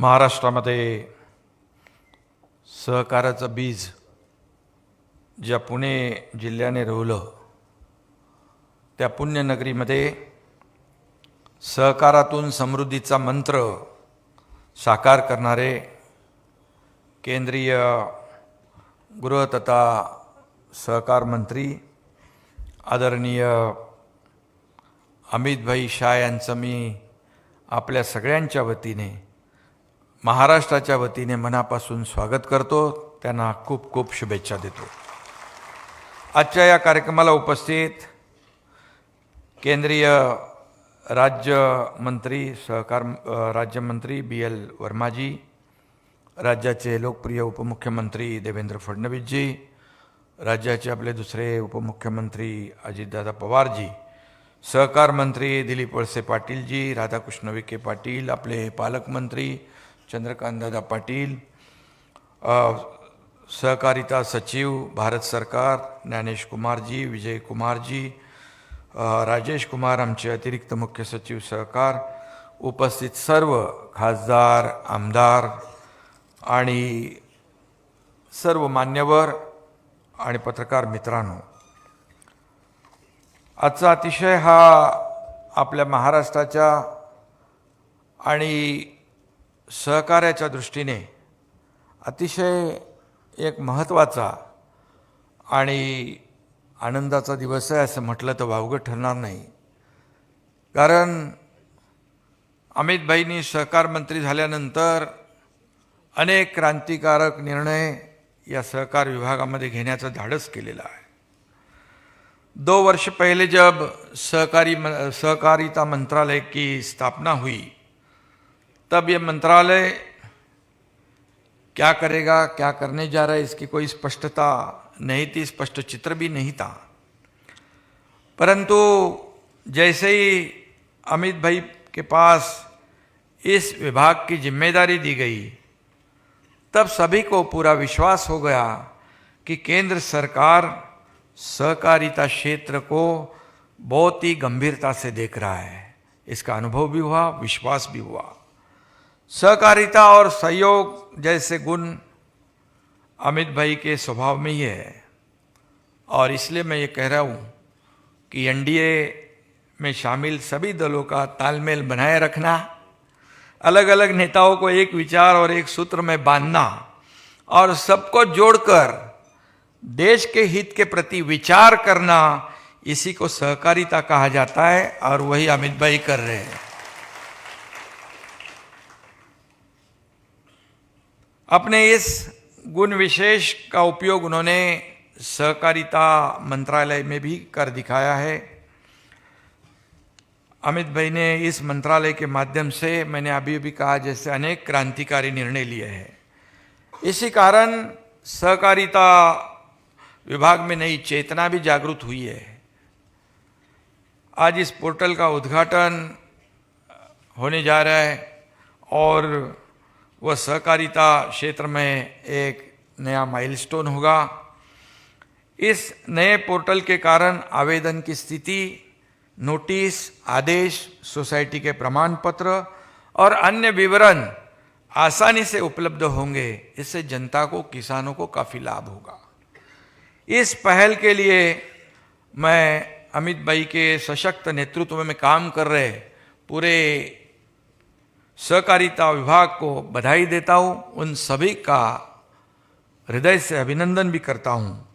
महाराष्ट्रामध्ये सहकाराचं बीज ज्या पुणे जिल्ह्याने रोवलं त्या पुण्यनगरीमध्ये सहकारातून समृद्धीचा मंत्र साकार करणारे केंद्रीय गृह तथा सहकार मंत्री आदरणीय अमितभाई शाह यांचं मी आपल्या सगळ्यांच्या वतीने महाराष्ट्राच्या वतीने मनापासून स्वागत करतो, त्यांना खूप खूप शुभेच्छा देतो। आजच्या या कार्यक्रमाला उपस्थित केंद्रीय राज्यमंत्री सहकार राज्यमंत्री BL वर्माजी, राज्याचे लोकप्रिय उपमुख्यमंत्री देवेंद्र फडणवीसजी, राज्याचे आपले दुसरे उपमुख्यमंत्री अजितदादा पवारजी, सहकार मंत्री दिलीप वळसे पाटीलजी, राधाकृष्ण विखे पाटील, आपले पालकमंत्री चंद्रकांतदादा पाटील, सहकारिता सचिव भारत सरकार ज्ञानेश कुमारजी, विजय कुमारजी, राजेश कुमार आमचे अतिरिक्त मुख्य सचिव सहकार, उपस्थित सर्व खासदार आमदार आणि सर्व मान्यवर आणि पत्रकार मित्रांनो, आजचा अतिशय हा आपल्या महाराष्ट्राच्या आणि सहकार्याच्या दृष्टीने अतिशय एक महत्त्वाचा आणि आनंदाचा दिवस आहे असं म्हटलं तर वावगं ठरणार नाही। कारण अमितभाईंनी सहकार मंत्री झाल्यानंतर अनेक क्रांतिकारक निर्णय या सहकार विभागामध्ये घेण्याचं धाडस केलेलं आहे। 2 वर्ष पहले जब सहकारिता मंत्रालय की स्थापना हुई तब ये मंत्रालय क्या करेगा, क्या करने जा रहा है, इसकी कोई स्पष्टता नहीं थी, स्पष्ट चित्र भी नहीं था। परंतु जैसे ही अमित भाई के पास इस विभाग की जिम्मेदारी दी गई तब सभी को पूरा विश्वास हो गया कि केंद्र सरकार सहकारिता क्षेत्र को बहुत ही गंभीरता से देख रहा है। इसका अनुभव भी हुआ, विश्वास भी हुआ। सहकारिता और सहयोग जैसे गुण अमित भाई के स्वभाव में ही है और इसलिए मैं ये कह रहा हूँ कि NDA में शामिल सभी दलों का तालमेल बनाए रखना, अलग अलग नेताओं को एक विचार और एक सूत्र में बांधना और सबको जोड़कर देश के हित के प्रति विचार करना, इसी को सहकारिता कहा जाता है और वही अमित भाई कर रहे हैं। अपने इस गुण विशेष का उपयोग उन्होंने सहकारिता मंत्रालय में भी कर दिखाया है। अमित भाई ने इस मंत्रालय के माध्यम से, मैंने अभी भी कहा, जैसे अनेक क्रांतिकारी निर्णय लिए हैं। इसी कारण सहकारिता विभाग में नई चेतना भी जागृत हुई है। आज इस पोर्टल का उद्घाटन होने जा रहा है और वह सहकारिता क्षेत्र में एक नया माइलस्टोन होगा। इस नए पोर्टल के कारण आवेदन की स्थिति, नोटिस, आदेश, सोसाइटी के प्रमाण पत्र और अन्य विवरण आसानी से उपलब्ध होंगे। इससे जनता को, किसानों को काफ़ी लाभ होगा। इस पहल के लिए मैं अमित भाई के सशक्त नेतृत्व में काम कर रहे पूरे सहकारिता विभाग को बधाई देता हूँ। उन सभी का हृदय से अभिनंदन भी करता हूँ।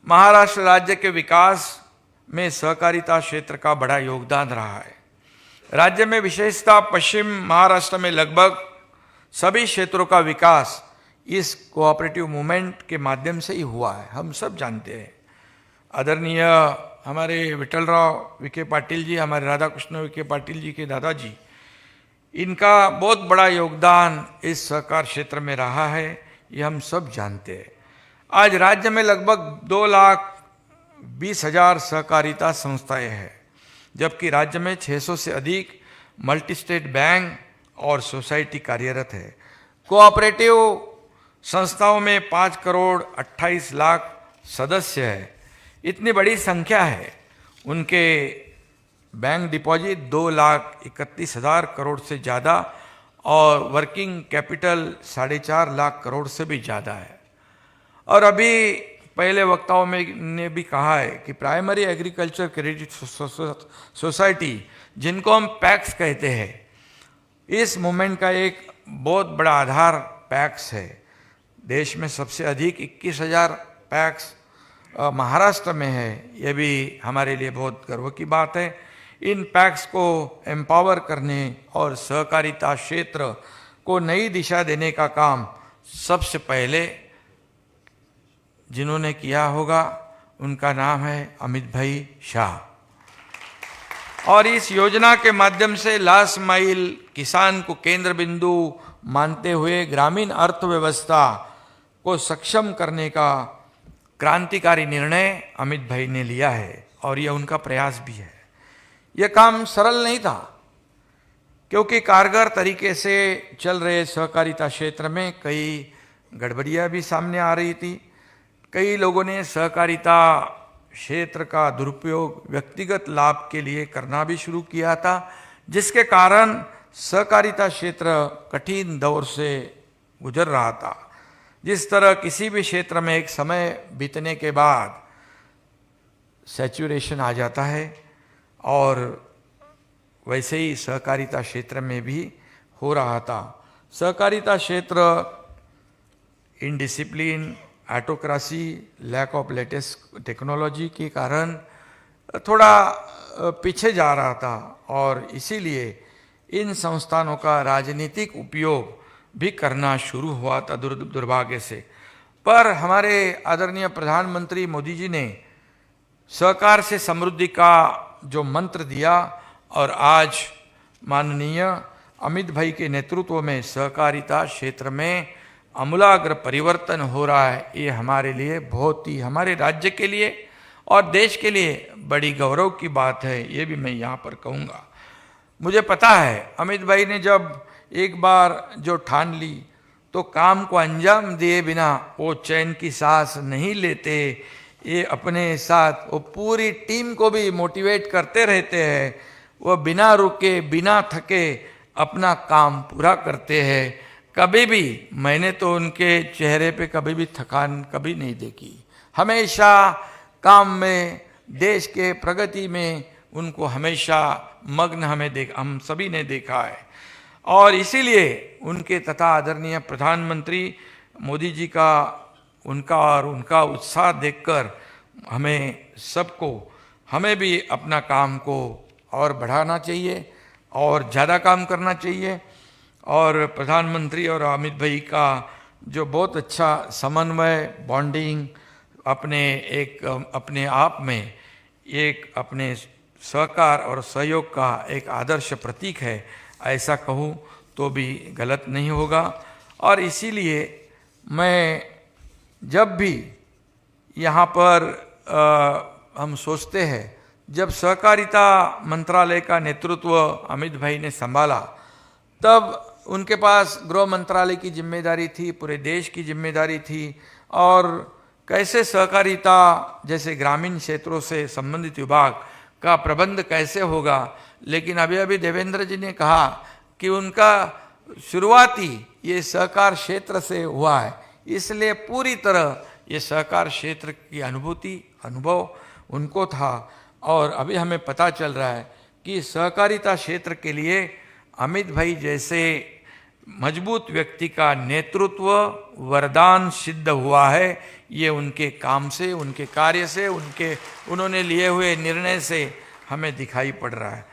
महाराष्ट्र राज्य के विकास में सहकारिता क्षेत्र का बड़ा योगदान रहा है। राज्य में विशेषतः पश्चिम महाराष्ट्र में लगभग सभी क्षेत्रों का विकास इस कोऑपरेटिव मूवमेंट के माध्यम से ही हुआ है, हम सब जानते हैं। आदरणीय हमारे विठलराव विखे पाटिल जी, हमारे राधाकृष्ण विखे पाटिल जी के दादाजी, इनका बहुत बड़ा योगदान इस सहकार क्षेत्र में रहा है, ये हम सब जानते हैं। आज राज्य में लगभग 2,20,000 सहकारिता संस्थाएं हैं, जबकि राज्य में 600 से अधिक मल्टी स्टेट बैंक और सोसाइटी कार्यरत है। कोऑपरेटिव संस्थाओं में 5,28,00,000 सदस्य है। इतनी बड़ी संख्या है। उनके बैंक डिपॉजिट 2,31,000 करोड़ से ज़्यादा और वर्किंग कैपिटल 4.5 लाख करोड़ से भी ज़्यादा है। और अभी पहले वक्ताओं में ने भी कहा है कि प्राइमरी एग्रीकल्चर क्रेडिट सोसाइटी, जिनको हम पैक्स कहते हैं, इस मूवमेंट का एक बहुत बड़ा आधार पैक्स है। देश में सबसे अधिक 21,000 पैक्स महाराष्ट्र में है। यह भी हमारे लिए बहुत गर्व की बात है। इन पैक्स को एम्पावर करने और सहकारिता क्षेत्र को नई दिशा देने का काम सबसे पहले जिन्होंने किया होगा उनका नाम है अमित भाई शाह। और इस योजना के माध्यम से लास्ट माइल किसान को केंद्र बिंदु मानते हुए ग्रामीण अर्थव्यवस्था को सक्षम करने का क्रांतिकारी निर्णय अमित भाई ने लिया है और यह उनका प्रयास भी है। यह काम सरल नहीं था, क्योंकि कारगर तरीके से चल रहे सहकारिता क्षेत्र में कई गड़बड़ियां भी सामने आ रही थी। कई लोगों ने सहकारिता क्षेत्र का दुरुपयोग व्यक्तिगत लाभ के लिए करना भी शुरू किया था, जिसके कारण सहकारिता क्षेत्र कठिन दौर से गुजर रहा था। जिस तरह किसी भी क्षेत्र में एक समय बीतने के बाद सैचुरेशन आ जाता है, और वैसे ही सहकारिता क्षेत्र में भी हो रहा था। सहकारिता क्षेत्र indiscipline, autocracy, lack of latest technology के कारण थोड़ा पीछे जा रहा था, और इसीलिए इन संस्थानों का राजनीतिक उपयोग भी करना शुरू हुआ था दुर्भाग्य से। पर हमारे आदरणीय प्रधानमंत्री मोदी जी ने सहकार से समृद्धि का जो मंत्र दिया, और आज माननीय अमित भाई के नेतृत्व में सहकारिता क्षेत्र में आमूलाग्र परिवर्तन हो रहा है, ये हमारे लिए बहुत ही, हमारे राज्य के लिए और देश के लिए बड़ी गौरव की बात है। ये भी मैं यहाँ पर कहूँगा। मुझे पता है अमित भाई ने जब एक बार जो ठान ली तो काम को अंजाम दिए बिना वो चैन की सांस नहीं लेते। ये अपने साथ वो पूरी टीम को भी मोटिवेट करते रहते हैं। वो बिना रुके बिना थके अपना काम पूरा करते हैं। कभी भी मैंने तो उनके चेहरे पे कभी भी थकान कभी नहीं देखी। हमेशा काम में, देश के प्रगति में उनको हमेशा मग्न हम सभी ने देखा है। और इसीलिए उनके तथा आदरणीय प्रधानमंत्री मोदी जी का उनका उत्साह देखकर हमें भी अपना काम को और बढ़ाना चाहिए और ज़्यादा काम करना चाहिए। और प्रधानमंत्री और अमित भाई का जो बहुत अच्छा समन्वय, बॉन्डिंग अपने आप में एक अपने सहकार और सहयोग का एक आदर्श प्रतीक है, ऐसा कहूँ तो भी गलत नहीं होगा। और इसीलिए मैं जब भी यहाँ पर हम सोचते हैं, जब सहकारिता मंत्रालय का नेतृत्व अमित भाई ने संभाला, तब उनके पास गृह मंत्रालय की जिम्मेदारी थी, पूरे देश की जिम्मेदारी थी, और कैसे सहकारिता जैसे ग्रामीण क्षेत्रों से संबंधित विभाग का प्रबंध कैसे होगा। लेकिन अभी देवेंद्र जी ने कहा कि उनका शुरुआती ये सहकार क्षेत्र से हुआ है, इसलिए पूरी तरह ये सहकार क्षेत्र की अनुभव उनको था। और अभी हमें पता चल रहा है कि सहकारिता क्षेत्र के लिए अमित भाई जैसे मजबूत व्यक्ति का नेतृत्व वरदान सिद्ध हुआ है। ये उनके काम से, उनके कार्य से, उन्होंने लिए हुए निर्णय से हमें दिखाई पड़ रहा है।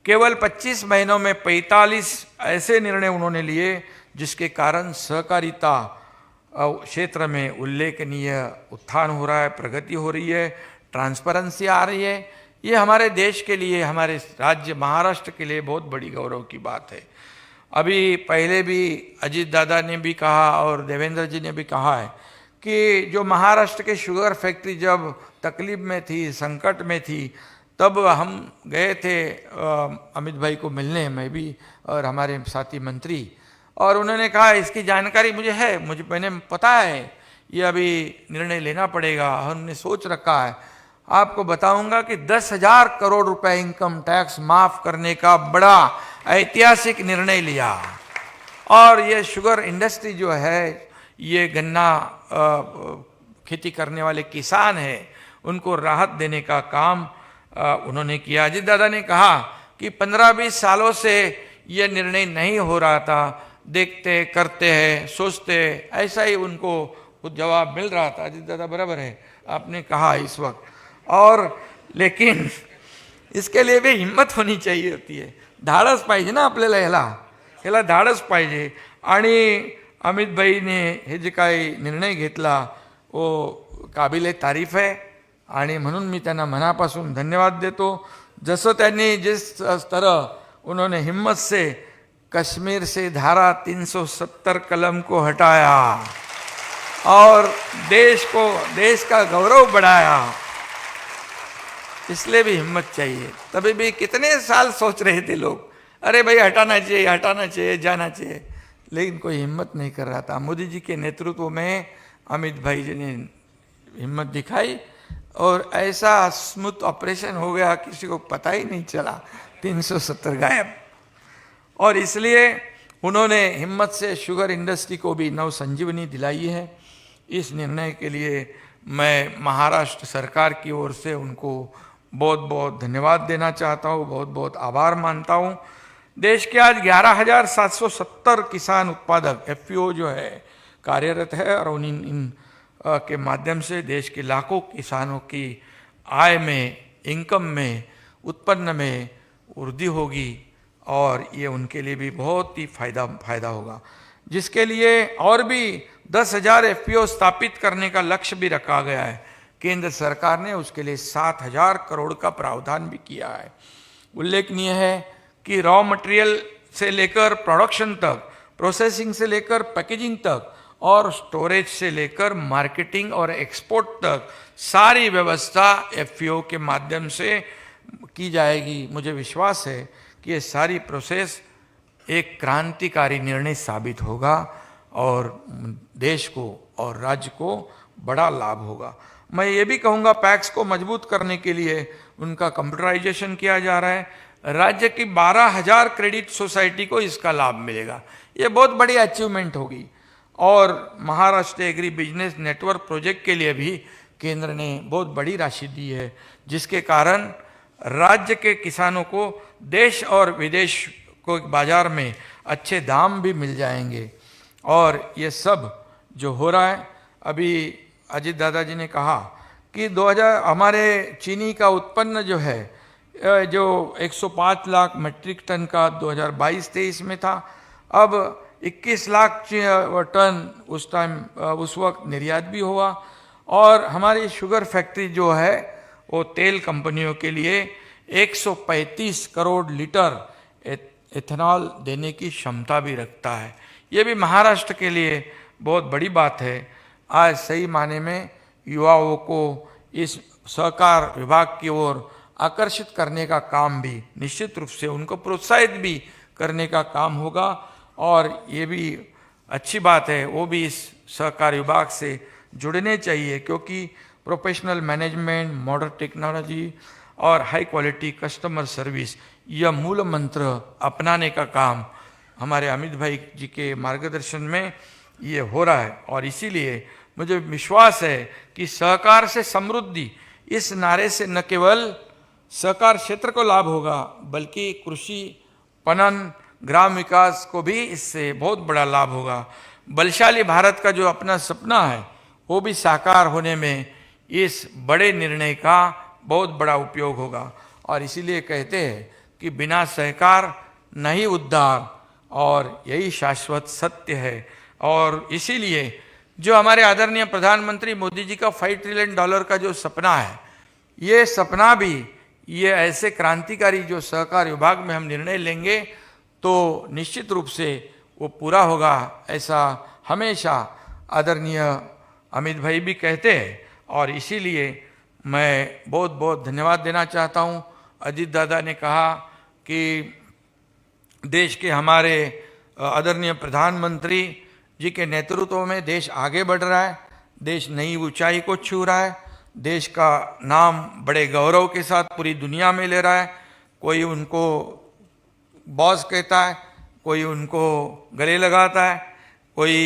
केवल 25 महीनों में 45 ऐसे निर्णय उन्होंने लिए जिसके कारण सहकारिता क्षेत्र में उल्लेखनीय उत्थान हो रहा है, प्रगति हो रही है, ट्रांसपेरेंसी आ रही है। ये हमारे देश के लिए, हमारे राज्य महाराष्ट्र के लिए बहुत बड़ी गौरव की बात है। अभी पहले भी अजीत दादा ने भी कहा और देवेंद्र जी ने भी कहा है कि जो महाराष्ट्र के शुगर फैक्ट्री जब तकलीफ में थी, संकट में थी, तब हम गए थे अमित भाई को मिलने, मैं भी और हमारे साथी मंत्री, और उन्होंने कहा इसकी जानकारी मुझे मैंने पता है, ये अभी निर्णय लेना पड़ेगा, हमने सोच रखा है। आपको बताऊंगा कि 10,000 करोड़ रुपए इनकम टैक्स माफ करने का बड़ा ऐतिहासिक निर्णय लिया। और ये शुगर इंडस्ट्री जो है, ये गन्ना खेती करने वाले किसान हैं, उनको राहत देने का काम उन्होंने किया। अजीत दादा ने कहा कि 15-20 सालों से ये निर्णय नहीं हो रहा था, देखते करते हैं सोचते, ऐसा ही उनको कुछ जवाब मिल रहा था। अजीत दादा बराबर है, आपने कहा इस वक्त। और लेकिन इसके लिए भी हिम्मत होनी चाहिए होती है, धाडस पाहिजे ना आपल्याला, ह्याला धाडस पाहिजे। आणि अमित भाईने हे जे काही निर्णय घेतला वो काबिले तारीफ आहे आणि म्हणून मी त्यांना मनापासून धन्यवाद देतो। जसं त्यांनी जिस तरह उन्होंने हिम्मत से कश्मीर से धारा 370 कलम को हटाया और देश का गौरव बढ़ाया, इसलिए भी हिम्मत चाहिए। तभी भी कितने साल सोच रहे थे लोग, अरे भाई हटाना चाहिए, जाना चाहिए, लेकिन कोई हिम्मत नहीं कर रहा था। मोदी जी के नेतृत्व में अमित भाई जी ने हिम्मत दिखाई और ऐसा स्मूथ ऑपरेशन हो गया, किसी को पता ही नहीं चला, 370 गायब। और इसलिए उन्होंने हिम्मत से शुगर इंडस्ट्री को भी नव संजीवनी दिलाई है। इस निर्णय के लिए मैं महाराष्ट्र सरकार की ओर से उनको बहुत बहुत धन्यवाद देना चाहता हूँ, बहुत बहुत आभार मानता हूँ। देश के आज 11,770 किसान उत्पादक FPO जो है कार्यरत है और इन के माध्यम से देश के लाखों किसानों की आय में, इनकम में, उत्पन्न में वृद्धि होगी और ये उनके लिए भी बहुत ही फायदा होगा, जिसके लिए और भी 10,000 FPO स्थापित करने का लक्ष्य भी रखा गया है। केंद्र सरकार ने उसके लिए 7,000 करोड़ का प्रावधान भी किया है। उल्लेखनीय है कि रॉ मटेरियल से लेकर प्रोडक्शन तक, प्रोसेसिंग से लेकर पैकेजिंग तक और स्टोरेज से लेकर मार्केटिंग और एक्सपोर्ट तक सारी व्यवस्था FPO के माध्यम से की जाएगी। मुझे विश्वास है कि ये सारी प्रोसेस एक क्रांतिकारी निर्णय साबित होगा और देश को और राज्य को बड़ा लाभ होगा। मैं ये भी कहूँगा, पैक्स को मजबूत करने के लिए उनका कंप्यूटराइजेशन किया जा रहा है। राज्य की 12,000 क्रेडिट सोसाइटी को इसका लाभ मिलेगा, ये बहुत बड़ी अचीवमेंट होगी। और Maharashtra agri business network project के लिए भी केंद्र ने बहुत बड़ी राशि दी है, जिसके कारण राज्य के किसानों को देश और विदेश को बाजार में अच्छे दाम भी मिल जाएंगे। और ये सब जो हो रहा है, अभी अजीत दादाजी ने कहा कि 2000 हमारे चीनी का उत्पन्न जो है, जो 105 लाख मीट्रिक टन का 2022-23 में था, अब 21 लाख टन उस वक्त निर्यात भी हुआ। और हमारी शुगर फैक्ट्री जो है वो तेल कंपनियों के लिए 135 करोड़ लीटर एथेनॉल देने की क्षमता भी रखता है। ये भी महाराष्ट्र के लिए बहुत बड़ी बात है। आज सही माने में युवाओं को इस सहकार विभाग की ओर आकर्षित करने का काम भी, निश्चित रूप से उनको प्रोत्साहित भी करने का काम होगा। और ये भी अच्छी बात है, वो भी इस सहकार विभाग से जुड़ने चाहिए, क्योंकि प्रोफेशनल मैनेजमेंट, मॉडर्न टेक्नोलॉजी और हाई क्वालिटी कस्टमर सर्विस, यह मूल मंत्र अपनाने का काम हमारे अमित भाई जी के मार्गदर्शन में ये हो रहा है। और इसीलिए मुझे विश्वास है कि सहकार से समृद्धि, इस नारे से न केवल सहकार क्षेत्र को लाभ होगा, बल्कि कृषि, पणन, ग्राम विकास को भी इससे बहुत बड़ा लाभ होगा। बलशाली भारत का जो अपना सपना है, वो भी साकार होने में इस बड़े निर्णय का बहुत बड़ा उपयोग होगा। और इसीलिए कहते हैं कि बिना सहकार नहीं उद्धार, और यही शाश्वत सत्य है। और इसीलिए जो हमारे आदरणीय प्रधानमंत्री मोदी जी का $5 ट्रिलियन का जो सपना है, ये सपना भी, ये ऐसे क्रांतिकारी जो सहकार विभाग में हम निर्णय लेंगे तो निश्चित रूप से वो पूरा होगा, ऐसा हमेशा आदरणीय अमित भाई भी कहते हैं। और इसीलिए मैं बहुत बहुत धन्यवाद देना चाहता हूँ। अजीत दादा ने कहा कि देश के हमारे आदरणीय प्रधानमंत्री जी के नेतृत्व में देश आगे बढ़ रहा है, देश नई ऊंचाई को छू रहा है, देश का नाम बड़े गौरव के साथ पूरी दुनिया में ले रहा है। कोई उनको बॉस कहता है, कोई उनको गले लगाता है, कोई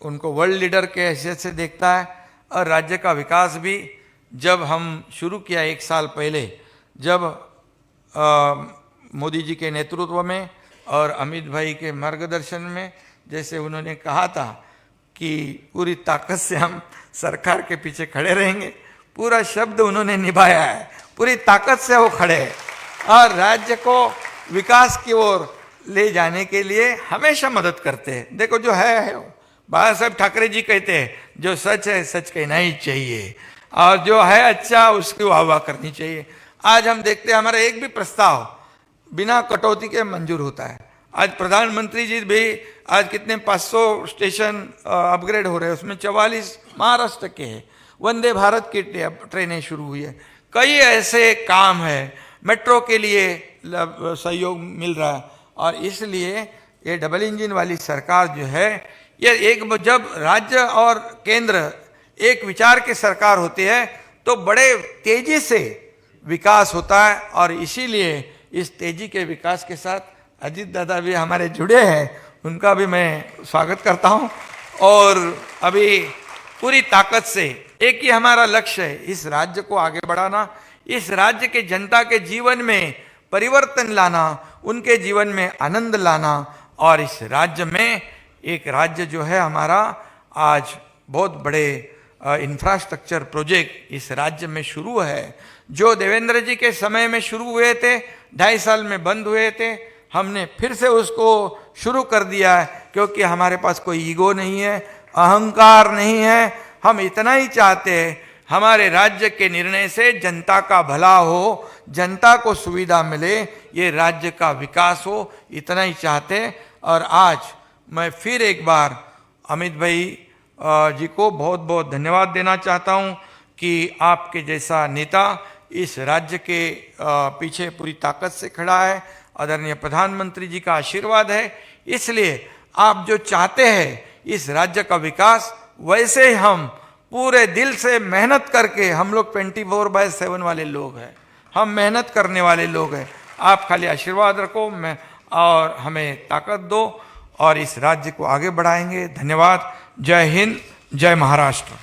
उनको वर्ल्ड लीडर के हैसियत से देखता है। और राज्य का विकास भी जब हम शुरू किया 1 साल पहले, जब मोदी जी के नेतृत्व में और अमित भाई के मार्गदर्शन में, जैसे उन्होंने कहा था कि पूरी ताकत से हम सरकार के पीछे खड़े रहेंगे, पूरा शब्द उन्होंने निभाया है। पूरी ताकत से वो खड़े हैं और राज्य को विकास की ओर ले जाने के लिए हमेशा मदद करते हैं। देखो जो है बाबा साहब ठाकरे जी कहते हैं, जो सच है सच कहना ही चाहिए और जो है अच्छा उसकी वाह करनी चाहिए। आज हम देखते हैं हमारा एक भी प्रस्ताव बिना कटौती के मंजूर होता है। आज प्रधानमंत्री जी भी आज कितने 500 स्टेशन अपग्रेड हो रहे हैं, उसमें 44 महाराष्ट्र के हैं। वंदे भारत की ट्रेनें शुरू हुई है। कई ऐसे काम है, मेट्रो के लिए सहयोग मिल रहा है। और इसलिए ये डबल इंजन वाली सरकार जो है, ये एक जब राज्य और केंद्र एक विचार की सरकार होती है तो बड़े तेजी से विकास होता है। और इसीलिए इस तेजी के विकास के साथ अजीत दादा भी हमारे जुड़े हैं, उनका भी मैं स्वागत करता हूं। और अभी पूरी ताकत से एक ही हमारा लक्ष्य है, इस राज्य को आगे बढ़ाना, इस राज्य के जनता के जीवन में परिवर्तन लाना, उनके जीवन में आनंद लाना। और इस राज्य में एक राज्य जो है हमारा आज बहुत बड़े इंफ्रास्ट्रक्चर प्रोजेक्ट इस राज्य में शुरू है, जो देवेंद्र जी के समय में शुरू हुए थे, 2.5 साल में बंद हुए थे। हमने फिर से उसको शुरू कर दिया है, क्योंकि हमारे पास कोई ईगो नहीं है, अहंकार नहीं है। हम इतना ही चाहते हैं हमारे राज्य के निर्णय से जनता का भला हो, जनता को सुविधा मिले, ये राज्य का विकास हो, इतना ही चाहते हैं। और आज मैं फिर एक बार अमित भाई जी को बहुत बहुत धन्यवाद देना चाहता हूँ कि आपके जैसा नेता इस राज्य के पीछे पूरी ताकत से खड़ा है। आदरणीय प्रधानमंत्री जी का आशीर्वाद है, इसलिए आप जो चाहते हैं इस राज्य का विकास, वैसे ही हम पूरे दिल से मेहनत करके, हम लोग 24/7 वाले लोग हैं, हम मेहनत करने वाले लोग हैं। आप खाली आशीर्वाद रखो मैं और हमें ताकत दो और इस राज्य को आगे बढ़ाएंगे। धन्यवाद। जय हिंद, जय महाराष्ट्र।